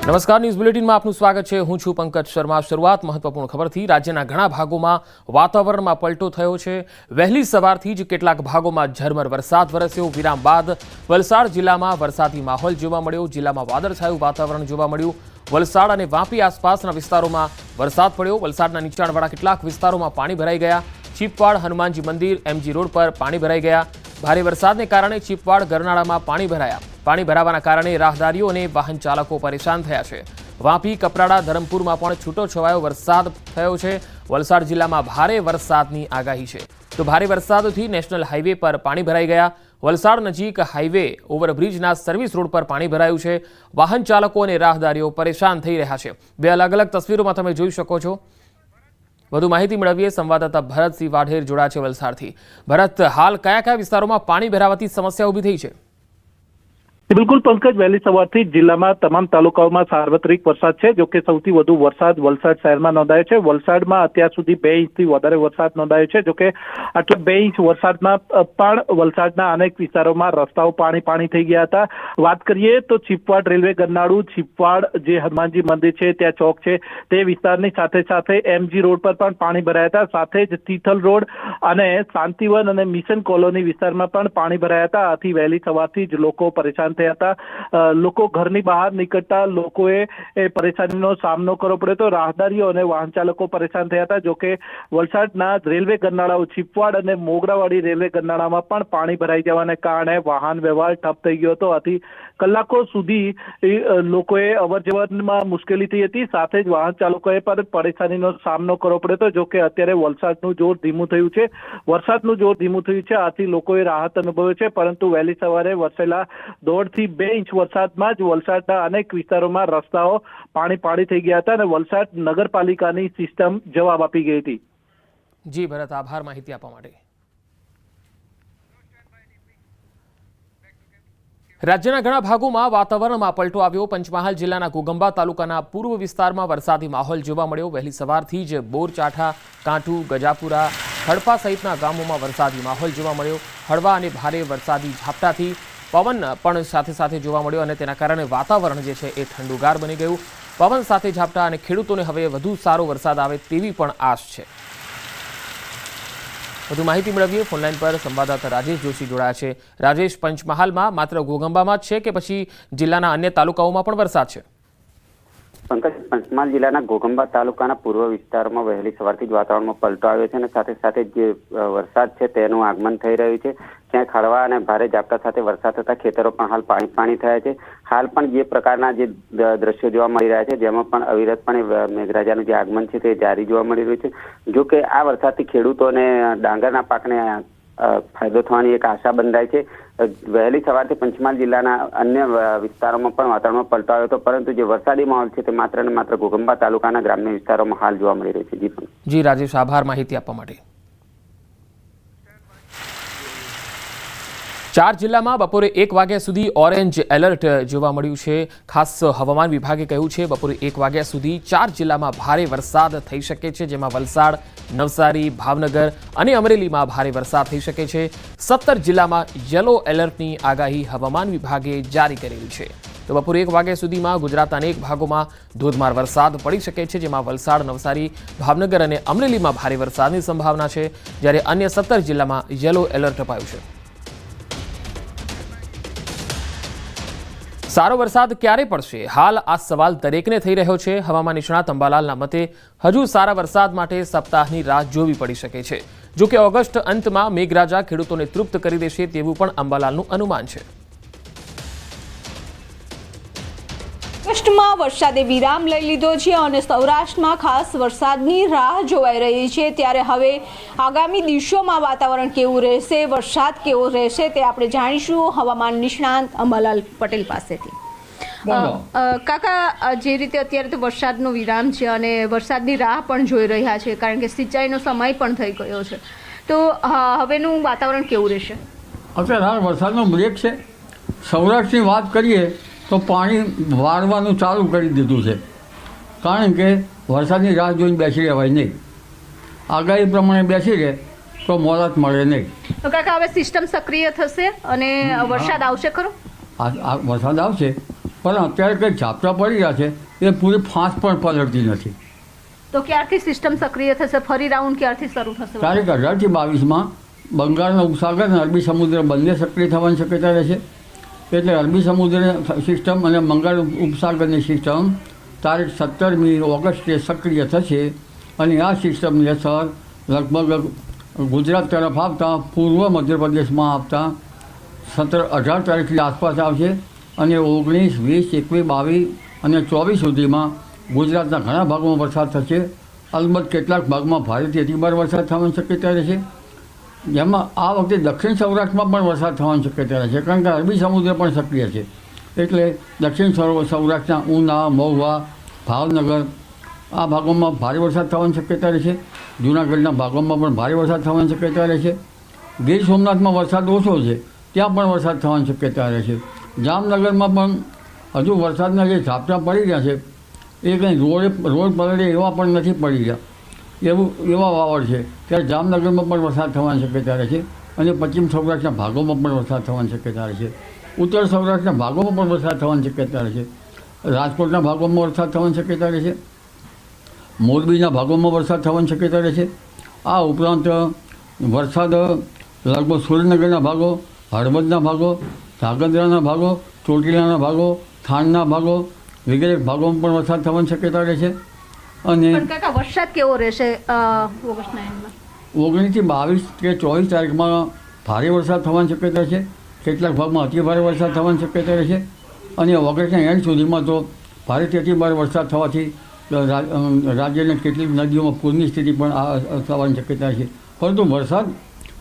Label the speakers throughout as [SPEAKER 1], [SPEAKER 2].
[SPEAKER 1] નમસ્કાર, ન્યૂઝ બુલેટિનમાં આપનું સ્વાગત છે। હું છું પંકજ શર્મા। શરૂઆત મહત્વપૂર્ણ ખબરથી। રાજ્યના ઘણા ભાગોમાં વાતાવરણમાં પલટો થયો છે। વહેલી સવારથી જ કેટલાક ભાગોમાં ઝરમર વરસાદ વરસ્યો। વિરામ બાદ વલસાડ જિલ્લામાં વરસાદી માહોલ જોવા મળ્યો। જિલ્લામાં વાદળછાયું વાતાવરણ જોવા મળ્યું। વલસાડ અને વાપી આસપાસના વિસ્તારોમાં વરસાદ પડ્યો। વલસાડના નીચાણવાળા કેટલાક વિસ્તારોમાં પાણી ભરાઈ ગયા। ચીપવાડ હનુમાનજી મંદિર એમજી રોડ પર પાણી ભરાઈ ગયા। ભારે વરસાદને કારણે ચીપવાડ ગરનાળામાં પાણી ભરાયા। પાણી ભરાવાના કારણે રાહદારીઓ અને વાહન ચાલકો પરેશાન થયા છે। વાપી, કપરાડા, ધરમપુરમાં પણ છૂટોછવાયો વરસાદ થયો છે। વલસાડ જિલ્લામાં ભારે વરસાદની આગાહી છે। તો ભારે વરસાદથી નેશનલ હાઈવે પર પાણી ભરાઈ ગયા। વલસાડ નજીક હાઈવે ઓવરબ્રિજના સર્વિસ રોડ પર પાણી ભરાયું છે। વાહન ચાલકો અને રાહદારીઓ પરેશાન થઈ રહ્યા છે। બે અલગ અલગ તસવીરોમાં તમે જોઈ શકો છો। વધુ માહિતી મેળવીએ। સંવાદદાતા ભરતસિંહ વાઢેર જોડા છે વલસાડથી। ભરત, હાલ કયા કયા વિસ્તારોમાં પાણી ભરાવાથી સમસ્યા ઊભી થઈ છે?
[SPEAKER 2] બિલકુલ પંકજ, વહેલી સવારથી જિલ્લામાં તમામ તાલુકાઓમાં સાર્વત્રિક વરસાદ છે। જો કે સૌથી વધુ વરસાદ વલસાડ શહેરમાં નોંધાયો છે। વલસાડમાં અત્યાર સુધી 2 ઇંચથી વધારે વરસાદ નોંધાયો છે। જો કે આટલા 2 ઇંચ વરસાદમાં પણ વલસાડના અનેક વિસ્તારોમાં રસ્તાઓ પાણી થઈ ગયા હતા। વાત કરીએ તો ચીપવાડ રેલવે ગરનાળું, ચીપવાડ જે હનુમાનજી મંદિર છે ત્યાં ચોક છે તે વિસ્તારની સાથે એમજી રોડ પર પણ પાણી ભરાયા હતા। સાથે જ તિથલ રોડ અને શાંતિવન અને મિશન કોલોની વિસ્તારમાં પણ પાણી ભરાયા હતા। આથી વહેલી સવારથી જ લોકો પરેશાન થયા હતા। લોકો ઘરની બહાર નીકળતા લોકોએ પરેશાનીનો સામનો કરવો પડ્યો હતો। રાહદારીઓ અને વાહન ચાલકો પરેશાન થયા હતા। જો કે વલસાડના રેલવે ગરનાળાઓ ચીપવાડ અને મોગરાવાડી રેલવે ગરનાળામાં પણ પાણી ભરાઈ જવાને કારણે વાહન વ્યવહાર ઠપ થઈ ગયો હતો। આથી કલાકો સુધી લોકોએ અવરજવરમાં મુશ્કેલી થઈ હતી। સાથે જ વાહન ચાલકોએ પણ પરેશાનીનો સામનો કરવો પડ્યો હતો। જો કે અત્યારે વલસાડનું જોર ધીમું થયું છે, વરસાદનું જોર ધીમું થયું છે। આથી લોકોએ રાહત અનુભવ્યો છે। પરંતુ વહેલી સવારે વરસેલા 1.5 થી 2 ઇંચ વરસાદમાં જ વલસાડના અનેક વિસ્તારોમાં રસ્તાઓ પાણી થઈ ગયા હતા અને વલસાડ નગરપાલિકાની સિસ્ટમ જવાબ આપી ગઈ હતી।
[SPEAKER 1] જી ભરત, આભાર માહિતી આપવા માટે। રાજ્યના ઘણા ભાગોમાં વાતાવરણમાં પલટો આવ્યો। પંચમહાલ જિલ્લાના ઘોગંબા તાલુકાના પૂર્વ વિસ્તારમાં વરસાદી માહોલ જોવા મળ્યો। વહેલી સવારથી જ બોરચાઠા, કાંઠુ, ગજાપુરા, હડપા સહિતના ગામોમાં વરસાદી માહોલ જોવા મળ્યો। હળવા અને ભારે વરસાદી ઝાપટાથી પવન પણ સાથે જોવા મળ્યો અને તેના કારણે વાતાવરણ જે છે એ ઠંડુગાર બની ગયું। પવન સાથે ઝાપટા અને ખેડૂતોને હવે વધુ સારો વરસાદ આવે તેવી પણ આશ છે। વધુ માહિતી મેળવીએ। ફોનલાઈન પર સંવાદદાતા રાજેશ જોશી જોડાયા છે। રાજેશ, પંચમહાલમાં માત્ર ઘોગંબામાં જ છે કે પછી જિલ્લાના અન્ય તાલુકાઓમાં પણ વરસાદ છે?
[SPEAKER 3] પંકજ, પંચમહાલ જિલ્લાના ઘોગંબા તાલુકાના પૂર્વ વિસ્તારમાં વહેલી સવારથી જ વાતાવરણમાં પલટો આવ્યો છે અને સાથે જે વરસાદ છે તેનું આગમન થઈ રહ્યું છે। ક્યાંક હળવા અને ભારે ઝાપટા સાથે વરસાદ થતા ખેતરો પણ હાલ પાણી થયા છે। હાલ પણ જે પ્રકારના જે દ્રશ્યો જોવા મળી રહ્યા છે જેમાં પણ અવિરતપણે મેઘરાજાનું જે આગમન છે તે જારી જોવા મળી રહ્યું છે। જો કે આ વરસાદથી ખેડૂતોને ડાંગરના પાકને ફાયદો થવાની એક આશા બંધાય છે। વહેલી સવારથી પંચમહાલ જિલ્લાના અન્ય વિસ્તારોમાં પણ વાતાવરણમાં પલટો આવ્યો હતો, પરંતુ જે વરસાદી માહોલ છે તે માત્ર ને માત્ર ઘોગંબા તાલુકાના ગ્રામ્ય વિસ્તારોમાં હાલ જોવા મળી રહ્યો છે।
[SPEAKER 1] જી રાજેશ, આભાર માહિતી આપવા માટે। 4 જિલ્લામાં બપોરે 1 વાગ્યા સુધી ઓરેન્જ એલર્ટ જોવા મળ્યું છે। ખાસ હવામાન વિભાગે કહ્યું છે બપોરે 1 વાગ્યા સુધી 4 જિલ્લામાં ભારે વરસાદ થઈ શકે છે, જેમાં વલસાડ, નવસારી, ભાવનગર અને અમરેલીમાં ભારે વરસાદ થઈ શકે છે। 17 જિલ્લામાં યલો એલર્ટની આગાહી હવામાન વિભાગે જારી કરેલી છે। તો બપોરે 1 વાગ્યા સુધીમાં ગુજરાતના અનેક ભાગોમાં ધોધમાર વરસાદ પડી શકે છે, જેમાં વલસાડ, નવસારી, ભાવનગર અને અમરેલીમાં ભારે વરસાદની સંભાવના છે, જ્યારે અન્ય 17 જિલ્લામાં યલો એલર્ટ અપાયું છે। સારો વરસાદ ક્યારે પડશે? હાલ આ સવાલ દરેકને થઈ રહ્યો છે। હવામાન નિષ્ણાત અંબાલાલના મતે હજુ સારા વરસાદ માટે સપ્તાહની રાહ જોવી પડી શકે છે। જો કે ઓગસ્ટ અંતમાં મેઘરાજા ખેડૂતોને તૃપ્ત કરી દેશે તેવું પણ અંબાલાલનું અનુમાન છે।
[SPEAKER 4] ઓગસ્ટમાં વરસાદે વિરામ લઈ લીધો છે અને સૌરાષ્ટ્રમાં ખાસ વરસાદની રાહ જોવાઈ રહી છે। ત્યારે હવે આગામી દિવસોમાં વાતાવરણ કેવું રહેશે, વરસાદ કેવો રહેશે તે આપણે જાણીશું હવામાન નિષ્ણાંત અંબાલાલ પટેલ પાસેથી। કાકા, જે રીતે અત્યારે તો વરસાદનો વિરામ છે અને વરસાદની રાહ પણ જોઈ રહ્યા છે, કારણ કે સિંચાઈનો સમય પણ થઈ ગયો છે, તો હવેનું વાતાવરણ કેવું રહેશે?
[SPEAKER 5] અત્યારે હાલ વરસાદનો બ્રેક છે। સૌરાષ્ટ્રની વાત કરીએ તો પાણી વાળવાનું ચાલુ કરી દીધું છે, કારણ કે વરસાદની રાહ જોઈને બેસી રહેવાય નહીં। આગાહી પ્રમાણે બેસી રહે તો મોરાત મળે નહીં।
[SPEAKER 4] તો કાકા, હવે સિસ્ટમ સક્રિય થશે અને વરસાદ આવશે ખરો?
[SPEAKER 5] વરસાદ આવશે, પણ અત્યારે કંઈ ઝાપટા પડી રહ્યા છે એ પૂરી ફાંસ પણ પલટતી નથી.
[SPEAKER 4] તો ક્યારથી સિસ્ટમ સક્રિય થશે? ફરી રાઉન્ડ ક્યારથી શરૂ થશે?
[SPEAKER 5] તારીખ 18 થી 22 બંગાળના ઉપસાગર અને અરબી સમુદ્ર બંને સક્રિય થવાની શક્યતા રહેશે. એટલે અરબી સમુદ્ર સિસ્ટમ અને બંગાળ ઉપસાગરની સિસ્ટમ તારીખ 17મી ઓગસ્ટે સક્રિય થશે અને આ સિસ્ટમની અસર લગભગ ગુજરાત તરફ આવતા પૂર્વ મધ્યપ્રદેશમાં આવતા 17-18 તારીખની આસપાસ આવશે અને 19, 20, 21, 22 અને 24 સુધીમાં ગુજરાતના ઘણા ભાગોમાં વરસાદ થશે. અલબત્ત કેટલાક ભાગમાં ભારેથી અતિભારે વરસાદ થવાની શક્યતા રહેશે. જેમાં આ વખતે દક્ષિણ સૌરાષ્ટ્રમાં પણ વરસાદ થવાની શક્યતા રહેશે, કારણ કે અરબી સમુદ્ર પણ સક્રિય છે. એટલે દક્ષિણ સૌરાષ્ટ્રના ઉના, મહુવા, ભાવનગર આ ભાગોમાં ભારે વરસાદ થવાની શક્યતા રહેશે. જૂનાગઢના ભાગોમાં પણ ભારે વરસાદ થવાની શક્યતા રહેશે. ગીર સોમનાથમાં વરસાદ ઓછો છે, ત્યાં પણ વરસાદ થવાની શક્યતા રહેશે. જામનગરમાં પણ હજુ વરસાદના જે ઝાપટા પડી રહ્યા છે એ કંઈ રોડ પલળે એવા પણ નથી પડી રહ્યા, એવા વાવડ છે. ત્યારે જામનગરમાં પણ વરસાદ થવાની શક્યતા રહેશે અને પશ્ચિમ સૌરાષ્ટ્રના ભાગોમાં પણ વરસાદ થવાની શક્યતા રહેશે. ઉત્તર સૌરાષ્ટ્રના ભાગોમાં પણ વરસાદ થવાની શક્યતા રહેશે. રાજકોટના ભાગોમાં વરસાદ થવાની શક્યતા રહેશે. મોરબીના ભાગોમાં વરસાદ થવાની શક્યતા રહેશે. આ ઉપરાંત વરસાદ લગભગ સુરેન્દ્રનગરના ભાગો, હળવદના ભાગો, ધ્રાંગધ્રાના ભાગો, ચોટીલાના ભાગો, થાનના ભાગો વગેરે ભાગોમાં પણ વરસાદ થવાની શક્યતા રહેશે. અને
[SPEAKER 4] પણ કાકા વરસાદ કેવો રહેશે ઓગસ્ટના એન્ડમાં?
[SPEAKER 5] 19 થી 22 કે 24 તારીખમાં ભારે વરસાદ થવાની શક્યતા છે. કેટલાક ભાગમાં અતિ ભારે વરસાદ થવાની શક્યતા રહેશે અને ઓગસ્ટના એન્ડ સુધીમાં તો ભારેથી અતિ ભારે વરસાદ થવાથી રાજ્યની કેટલીક નદીઓમાં પૂરની સ્થિતિ પણ થવાની શક્યતા છે. પરંતુ વરસાદ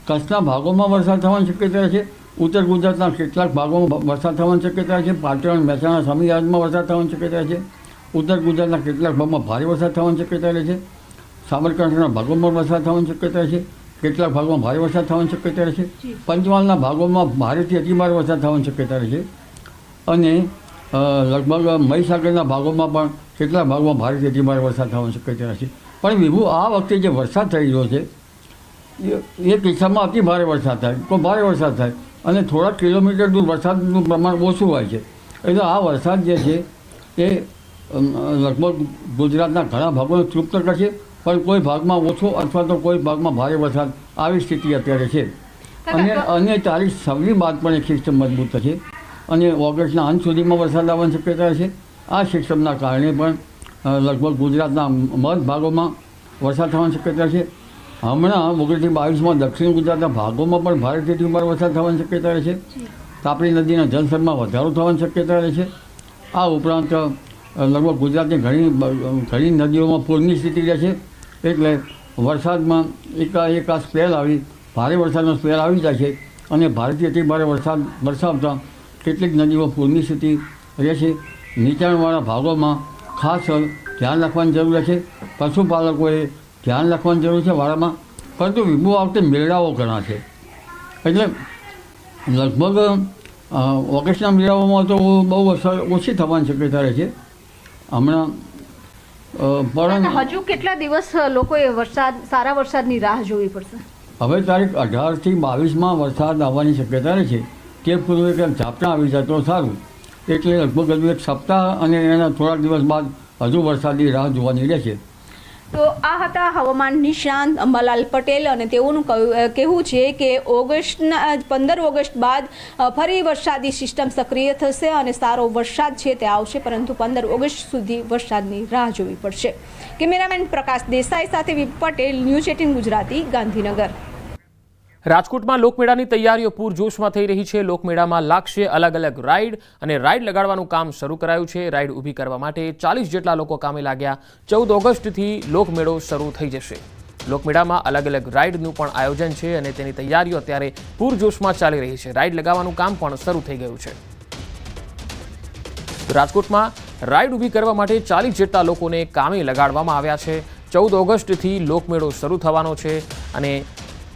[SPEAKER 5] કચ્છના ભાગોમાં વરસાદ થવાની શક્યતા છે. ઉત્તર ગુજરાતના કેટલાક ભાગોમાં વરસાદ થવાની શક્યતા છે. પાટણ, મહેસાણા, સમીયાર્ડમાં વરસાદ થવાની શક્યતા છે. ઉત્તર ગુજરાતના કેટલાક ભાગમાં ભારે વરસાદ થવાની શક્યતા રહે છે. સાબરકાંઠાના ભાગોમાં વરસાદ થવાની શક્યતા છે. કેટલાક ભાગમાં ભારે વરસાદ થવાની શક્યતા રહે છે. પંચમહાલના ભાગોમાં ભારેથી અતિભારે વરસાદ થવાની શક્યતા રહે છે અને લગભગ મહીસાગરના ભાગોમાં પણ કેટલાક ભાગમાં ભારેથી અતિભારે વરસાદ થવાની શક્યતા રહે છે. પણ વિભુ આ વખતે જે વરસાદ થઈ રહ્યો છે એ કિસ્સામાં અતિ ભારે વરસાદ થાય, તો ભારે વરસાદ થાય અને થોડા કિલોમીટર દૂર વરસાદનું પ્રમાણ ઓછું હોય છે. એટલે આ વરસાદ જે છે એ લગભગ ગુજરાતના ઘણા ભાગોને તૃપ્ત કરશે, પણ કોઈ ભાગમાં ઓછો અથવા તો કોઈ ભાગમાં ભારે વરસાદ આવી સ્થિતિ અત્યારે છે. અને તારીખ 26 બાદ પણ એક સિસ્ટમ મજબૂત થશે અને ઓગસ્ટના અંત સુધીમાં વરસાદ આવવાની શક્યતા છે. આ સિસ્ટમના કારણે પણ લગભગ ગુજરાતના મધ ભાગોમાં વરસાદ થવાની શક્યતા છે. હમણાં 19 થી 22માં દક્ષિણ ગુજરાતના ભાગોમાં પણ ભારેથી અતિભારે વરસાદ થવાની શક્યતા છે. તાપી નદીના જળસ્તરમાં વધારો થવાની શક્યતા છે. આ ઉપરાંત લગભગ ગુજરાતની ઘણી નદીઓમાં પૂરની સ્થિતિ રહેશે. એટલે વરસાદમાં એકાએક આ સ્પેલ આવી, ભારે વરસાદનો સ્પેલ આવી જાય છે અને ભારેથી અતિભારે વરસાદ વરસાવતા કેટલીક નદીઓ પૂરની સ્થિતિ રહેશે. નીચાણવાળા ભાગોમાં ખાસ ધ્યાન રાખવાની જરૂર છે. પશુપાલકોએ ધ્યાન રાખવાની જરૂર છે વાડામાં. પરંતુ વિભુ આ વખતે મેળાઓ ઘણા છે, એટલે લગભગ ઓગસ્ટના મેળાઓમાં તો બહુ અસર ઓછી થવાની શક્યતા રહે છે. હમણાં પણ
[SPEAKER 4] હજુ કેટલા દિવસ લોકોએ સારા વરસાદની રાહ જોવી પડશે?
[SPEAKER 5] હવે તારીખ 18 થી 22માં વરસાદ આવવાની શક્યતા રહે છે. તે પૂર્વે કંઈક ઝાપટા આવી જાય તો સારું. એટલે લગભગ હજુ એક સપ્તાહ અને એના થોડાક દિવસ બાદ હજુ વરસાદની રાહ જોવાની રહેશે.
[SPEAKER 4] તો આ હતા હવામાન નિષ્ણાંત અંબાલાલ પટેલ અને તેઓનું કહેવું છે કે 15 ઓગસ્ટ બાદ ફરી વરસાદી સિસ્ટમ સક્રિય થશે અને સારો વરસાદ છે તે આવશે, પરંતુ 15 ઓગસ્ટ સુધી વરસાદની રાહ જોવી પડશે. કેમેરામેન પ્રકાશ દેસાઈ સાથે વિપ પટેલ, ન્યૂઝ 18 ગુજરાતી, ગાંધીનગર.
[SPEAKER 1] રાજકોટમાં લોકમેળાની તૈયારીઓ પૂરજોશમાં થઈ રહી છે. લોકમેળામાં લાગશે અલગ અલગ રાઇડ અને રાઇડ લગાડવાનું કામ શરૂ કરાયું છે. રાઇડ ઊભી કરવા માટે 40 જેટલા લોકો કામે લાગ્યા. 14 ઓગસ્ટથી લોકમેળો શરૂ થઈ જશે. લોકમેળામાં અલગ અલગ રાઇડનું પણ આયોજન છે અને તેની તૈયારીઓ અત્યારે પૂરજોશમાં ચાલી રહી છે. રાઇડ લગાવવાનું કામ પણ શરૂ થઈ ગયું છે. રાજકોટમાં રાઇડ ઊભી કરવા માટે 40 જેટલા લોકોને કામે લગાડવામાં આવ્યા છે. 14 ઓગસ્ટથી લોકમેળો શરૂ થવાનો છે અને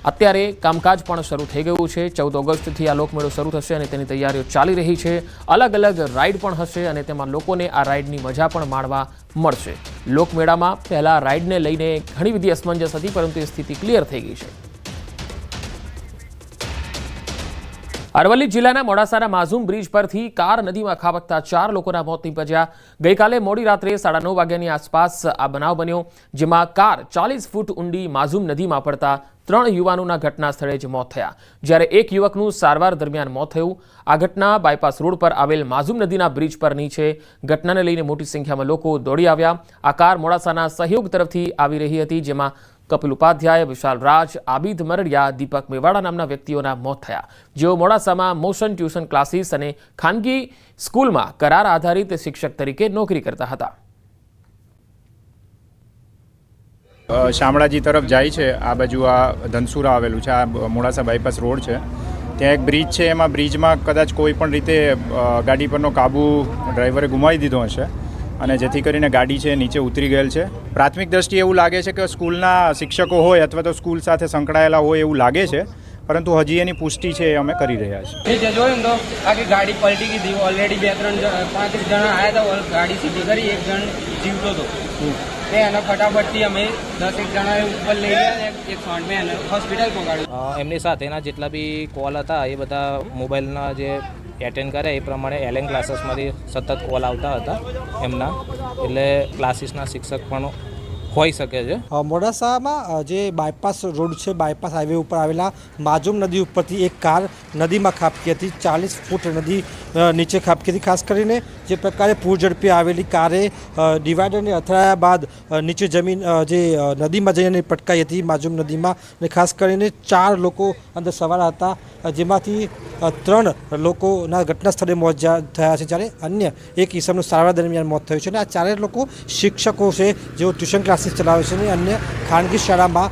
[SPEAKER 1] અત્યારે કામકાજ પણ શરૂ થઈ ગયું છે. 14 ઓગસ્ટથી આ લોકમેળો શરૂ થશે અને તેની તૈયારીઓ ચાલી રહી છે. અલગ અલગ રાઇડ પણ હશે અને તેમાં લોકોને આ રાઇડની મજા પણ માણવા મળશે. લોકમેળામાં પહેલા રાઇડને લઈને ઘણી બધી અસમંજસ હતી, પરંતુ એ સ્થિતિ ક્લિયર થઈ ગઈ છે. અરવલ્લી જિલ્લાના મોડાસાના માઝૂમ બ્રિજ પરથી કાર નદીમાં ખાબકતા 4 લોકોના મોત નીપજ્યા। ગઈકાલે મોડી રાત્રે 9:30 વાગ્યાની આસપાસ આ બનાવ બન્યો, જેમાં કાર 40 ફૂટ ઊંડી માઝૂમ નદીમાં પડતા 3 યુવાનોના ઘટના સ્થળે જ મોત થયા, જ્યારે એક યુવકનું સારવાર દરમિયાન મોત થયું। આ ઘટના બાયપાસ રોડ પર આવેલ માઝૂમ નદીના બ્રિજ પરની છે। ઘટનાને લઈને મોટી સંખ્યામાં લોકો દોડી આવ્યા। આ કાર મોડાસાના સહયોગ તરફથી આવી રહી હતી, જેમાં કપિલ ઉપાધ્યાય, વિશાલ રાજ, આબિદ મરડિયા, દીપક મેવાડા નામના વ્યક્તિઓના મોત થયા, જેઓ મોડાસામાં મોશન ટ્યુશન ક્લાસીસ અને ખાનગી સ્કૂલમાં કરાર આધારિત શિક્ષક તરીકે નોકરી કરતા હતા।
[SPEAKER 6] શામળાજી તરફ જાય છે, આ બાજુ આ ધનસુરા આવેલું છે, આ મોડાસા બાયપાસ રોડ છે, ત્યાં એક બ્રિજ છે, એમાં બ્રિજમાં કદાચ કોઈ પણ રીતે ગાડી પરનો કાબુ ડ્રાઈવરે ગુમાવી દીધો હશે અને જેથી કરીને ગાડી છે નીચે ઉતરી ગયેલ છે। પ્રાથમિક દ્રષ્ટિએ એવું લાગે છે કે સ્કૂલના શિક્ષકો હોય અથવા તો સ્કૂલ સાથે સંકળાયેલા હોય એવું લાગે છે, પરંતુ હજી એની પુષ્ટિ છે એ અમે કરી રહ્યા છીએ।
[SPEAKER 7] નીચે જોયું તો આખી ગાડી પલટી ગઈ હતી, ઓલરેડી 2-3 જણા આવ્યા હતા, ગાડી સીધી કરી, એક જણ જીવતો હતો તે એને ફટાફટથી અમે 10-1 જણા ઉપર લઈ ગયા, એક સોંડમાં એને હોસ્પિટલ પહોંચાડ્યું।
[SPEAKER 8] એમની સાથેના જેટલા બી કોલ હતા એ બધા મોબાઈલના જે એટેન્ડ કરે એ પ્રમાણે એલએન ક્લાસીસમાંથી સતત કોલ આવતા હતા એમના, એટલે ક્લાસીસના શિક્ષક પણ હોઈ શકે છે।
[SPEAKER 9] મોડાસામાં જે બાયપાસ રોડ છે, બાયપાસ હાઈવે ઉપર આવેલા માઝૂમ નદી ઉપરથી એક કાર નદીમાં ખાબકી હતી। 40 ફૂટ નદી નીચે ખાબકી હતી। ખાસ કરીને જે પ્રકારે પૂર ઝડપે આવેલી કારે ડિવાઈડરને અથડાયા બાદ નીચે જમીન જે નદીમાં જઈને પટકાઈ હતી, માઝૂમ નદીમાં, અને ખાસ કરીને 4 લોકો અંદર સવાર હતા, જેમાંથી 3 લોકોના ઘટના સ્થળે મોત થયા છે, જ્યારે અન્ય એક ઈસમનું સારવાર દરમિયાન મોત થયું છે। અને આ 4 લોકો શિક્ષકો છે, જેઓ ટ્યુશન ક્લાસીસ ચલાવે છે અને અન્ય ખાનગી શાળામાં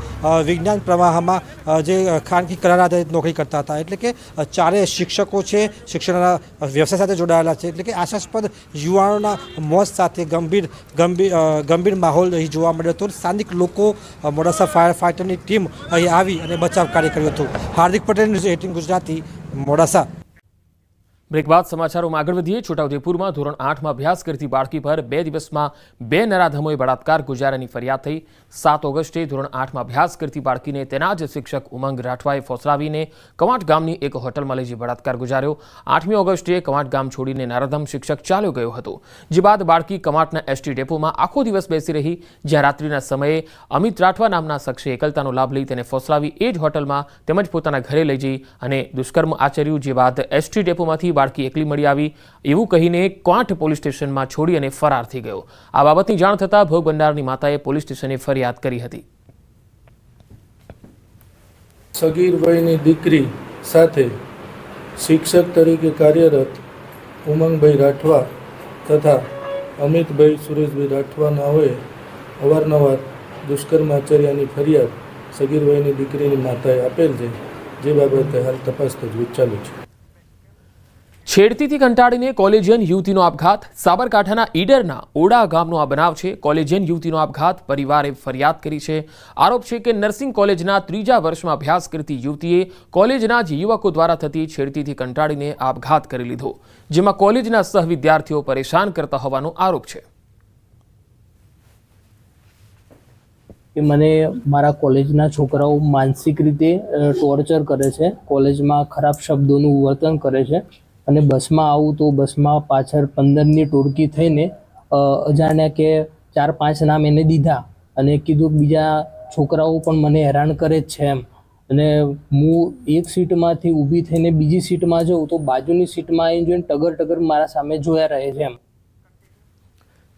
[SPEAKER 9] વિજ્ઞાન પ્રવાહમાં જે ખાનગી કરાર આધારિત નોકરી કરતા હતા। એટલે કે 4 શિક્ષકો છે, શિક્ષણના વ્યવસાય સાથે જોડાયેલા છે। એટલે કે આશાસ્પદ યુવાનોના મોત સાથે ગંભીર માહોલ અહીં જોવા મળ્યો હતો। સ્થાનિક લોકો, મોડાસા ફાયર ફાઇટરની ટીમ અહીં આવી અને બચાવ કાર્ય કર્યું હતું। હાર્દિક પટેલ, ન્યૂઝ 18 ગુજરાતી, મોડાસા।
[SPEAKER 1] બ્રેક બાદ સમાચારોમાં આગળ વધીએ। છોટાઉદેપુરમાં ધોરણ 8માં અભ્યાસ કરતી બાળકી પર 2 દિવસમાં 2 નરાધમોએ બળાત્કાર ગુજાર્યાની ફરિયાદ થઈ। 7 ઓગસ્ટે ધોરણ 8માં અભ્યાસ કરતી બાળકીને તેના જ શિક્ષક ઉમંગ રાઠવાએ ફોસલાવીને કવાંટ ગામની એક હોટલમાં લઈ જઈ બળાત્કાર ગુજાર્યો। 8મી ઓગસ્ટે કવાંટ ગામ છોડીને નરાધમ શિક્ષક ચાલ્યો ગયો હતો, જે બાદ બાળકી કવાંટના એસટી ડેપોમાં આખો દિવસ બેસી રહી, જ્યાં રાત્રિના સમયે અમિત રાઠવા નામના શખ્સે એકલતાનો લાભ લઈ તેને ફોસલાવી એ જ હોટલમાં તેમજ પોતાના ઘરે લઈ જઈ અને દુષ્કર્મ આચર્યું, જે બાદ એસટી ડેપોમાંથી બાળકી એકલી મળી આવી એવું કહીને ક્વાંટ પોલીસ સ્ટેશનમાં છોડી અને ફરાર થઈ ગયો। આ બાબતની જાણ થતાં ભોગ બનનારની માતાએ પોલીસ સ્ટેશને ફરિયાદ કરી હતી।
[SPEAKER 10] સગીર વયની દીકરી સાથે શિક્ષક તરીકે કાર્યરત ઉમંગભાઈ રાઠવા તથા અમિતભાઈ સુરેશભાઈ રાઠવાનાઓએ અવારનવાર દુષ્કર્મ આચર્યાની ફરિયાદ સગીર વયની દીકરીની માતાએ આપેલ છે, જે બાબતે હાલ તપાસ તજવીજ ચાલુ છે।
[SPEAKER 1] છેડતીથી કંટાળીને કોલેજિયન યુવતીનો આપઘાત। સાબરકાંઠાના ઈડરના ઓડા ગામનો આ બનાવ છે। કોલેજિયન યુવતીનો આપઘાત, પરિવારે ફરિયાદ કરી છે। આરોપ છે કે નર્સિંગ કોલેજના 3જા વર્ષમાં અભ્યાસ કરતી યુવતીએ કોલેજના જ યુવકો દ્વારા થતી છેડતીથી કંટાળીને આપઘાત કરી લીધો, જેમાં કોલેજના સહવિદ્યાર્થીઓ પરેશાન કરતા હોવાનો આરોપ છે।
[SPEAKER 11] કે મને મારા કોલેજના છોકરાઓ માનસિક રીતે ટોર્ચર કરે છે, કોલેજમાં ખરાબ શબ્દોનું વર્તન કરે છે, અને બસમાં આવું તો બસમાં પાછળ 15ની ટોળકી થઈને અજાણ્યા કે 4-5 નામ એને દીધા અને કીધું બીજા છોકરાઓ પણ મને હેરાન કરે જ છે એમ। અને હું એક સીટમાંથી ઊભી થઈને બીજી સીટમાં જાઉં તો બાજુની સીટમાં આવીને જોઈને ટગર મારા સામે જોયા રહે છે એમ।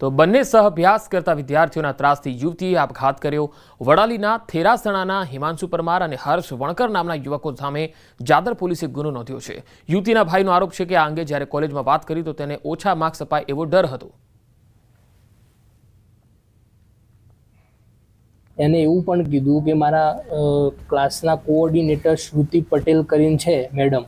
[SPEAKER 1] તો બંને સહઅભ્યાસ કરતા વિદ્યાર્થીઓના ત્રાસથી યુવતીએ આપઘાત કર્યો। વડાલીના થેરાસણાના હિમાંશુ પરમાર અને હર્ષ વણકર નામના યુવકો સામે જાદર પોલીસે ગુનો નોંધ્યો છે। યુવતીના ભાઈનો આરોપ છે કે આ અંગે જ્યારે કોલેજમાં વાત કરી તો તેને ઓછા માર્ક્સ અપાય એવો ડર હતો।
[SPEAKER 11] એને એવું પણ કીધું કે મારા ક્લાસના કોઓર્ડિનેટર શ્રુતિ પટેલ કરીને છે મેડમ,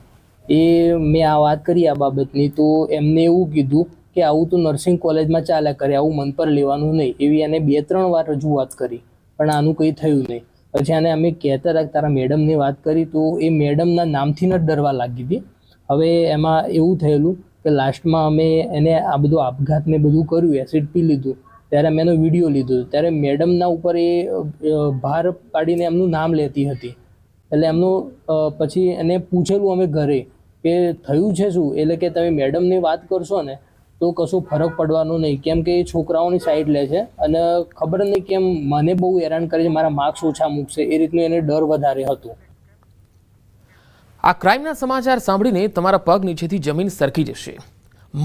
[SPEAKER 11] એ મેં આ વાત કરી આ બાબતની, તો એમને એવું કીધું કે આવું તો નર્સિંગ કોલેજમાં ચાલ્યા કરે, આવું મન પર લેવાનું નહીં, એવી એને 2-3 વાર રજૂઆત કરી, પણ આનું કંઈ થયું નહીં। પછી આને અમે કહેતા હતા કે તારા મેડમની વાત કરી, તો એ મેડમના નામથી ન ડરવા લાગી હતી। હવે એમાં એવું થયેલું કે લાસ્ટમાં અમે એને આ બધું આપઘાતને બધું કર્યું, એસિડ પી લીધું, ત્યારે અમે એનો વિડીયો લીધો, ત્યારે મેડમના ઉપર એ ભાર પાડીને એમનું નામ લેતી હતી। એટલે એમનું પછી એને પૂછેલું અમે ઘરે કે થયું છે શું, એટલે કે તમે મેડમની વાત કરશો ને તો કશું ફરક પડવાનો નહીં, કેમ કે એ છોકરાઓની સાઈડ લે છે અને ખબર નહીં કેમ મને બહુ હેરાન કરે છે, મારા માર્ક્સ ઓછા મૂકશે એ રીતનું એને ડર વધારે હતો.
[SPEAKER 1] આ ક્રાઇમના સમાચાર સાંભળીને તમારા પગ નીચેથી જમીન સરકી જશે.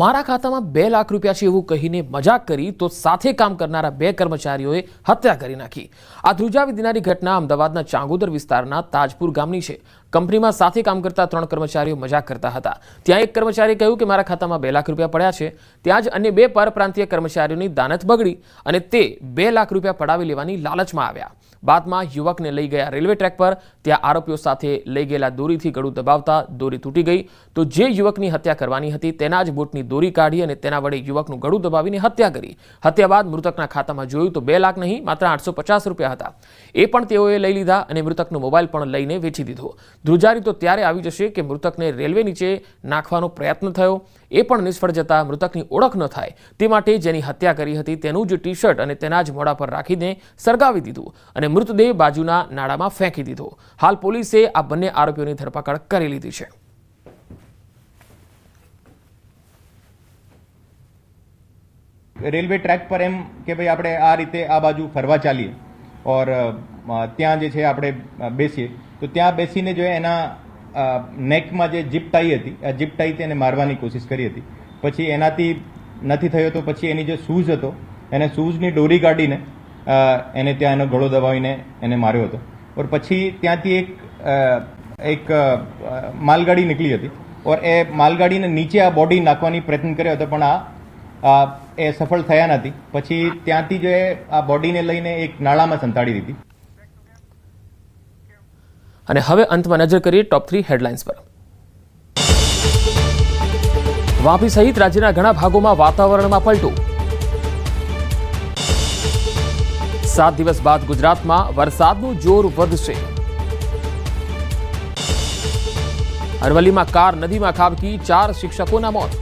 [SPEAKER 1] મારા ખાતામાં 2 લાખ રૂપિયા છે એવું કહીને મજાક કરી તો સાથે કામ કરનારા 2 કર્મચારીઓએ હત્યા કરી નાખી. આ ધ્રુજાવી દેનારી ઘટના અમદાવાદના ચાંગોદર વિસ્તારના તાજપુર ગામની છે. કંપનીમાં સાથે કામ કરતા 3 કર્મચારીઓ મજાક કરતા હતા. ત્યાં એક કર્મચારીએ કહ્યું કે મારા ખાતામાં 2 લાખ રૂપિયા પડ્યા છે. ત્યાં જ અન્ય 2 પરપ્રાંતીય કર્મચારીઓની દાનત બગડી અને તે 2 લાખ રૂપિયા પડાવી લેવાની લાલચમાં આવ્યા. બાદમાં યુવકને લઈ ગયા રેલવે ટ્રેક પર. ત્યાં આરોપીઓ સાથે લઈ ગયેલા દોરીથી ગળું દબાવતા દોરી તૂટી ગઈ તો જે યુવકની હત્યા કરવાની હતી તેના જ બૂટની દોરી કાઢી અને તેના વડે યુવકનું ગળું દબાવીને હત્યા કરી. હત્યા બાદ મૃતકના ખાતામાં જોયું તો 2 લાખ નહીં માત્ર 850 રૂપિયા હતા. એ પણ તેઓએ લઈ લીધા અને મૃતકનો મોબાઈલ પણ લઈને વેચી દીધો. ધ્રુજારી તો ત્યારે આવી જશે કે મૃતકને રેલવે નીચે નાખવાનો પ્રયત્ન થયો, એ પણ નિષ્ફળ જતા મૃતકની ઓળખ ન થાય તે માટે જેની હત્યા કરી હતી તેનું જ ટી શર્ટ અને તેના જ મોઢા પર રાખીને સળગાવી દીધું અને મૃતદેહ બાજુના નાળામાં ફેંકી દીધો. હાલ પોલીસે આ બંને આરોપીઓની ધરપકડ કરી લીધી છે.
[SPEAKER 12] રેલવે ટ્રેક પર એમ કે ભાઈ આપણે આ રીતે આ બાજુ ફરવા ચાલીએ ઓર ત્યાં જે છે આપણે બેસીએ તો ત્યાં બેસીને જો એના નેકમાં જે જીપ ટાઈ હતી આ જીપ ટાઈ તેને મારવાની કોશિશ કરી હતી. પછી એનાથી નથી થયો તો પછી એની જે શૂઝ હતો એને શૂઝની દોરી કાઢીને એને ત્યાં એનો ગળો દબાવીને એને માર્યો હતો. ઓર પછી ત્યાંથી એક માલગાડી નીકળી હતી ઓર એ માલગાડીને નીચે આ બોડી નાખવાની પ્રયત્ન કર્યો હતો પણ એ સફળ થયા નથી. પછી ત્યાંથી જો આ બોડીને લઈને એક નાળામાં સંતાડી દીધી.
[SPEAKER 1] અને હવે અંતમાં નજર કરીએ ટોપ 3 હેડલાઇન્સ પર. વાપી સહિત રાજ્યના ઘણા ભાગોમાં વાતાવરણમાં પલટો. 7 દિવસ બાદ ગુજરાતમાં વરસાદનું જોર વધશે. અરવલ્લીમાં કાર નદીમાં ખાબકી 4 શિક્ષકોના મોત.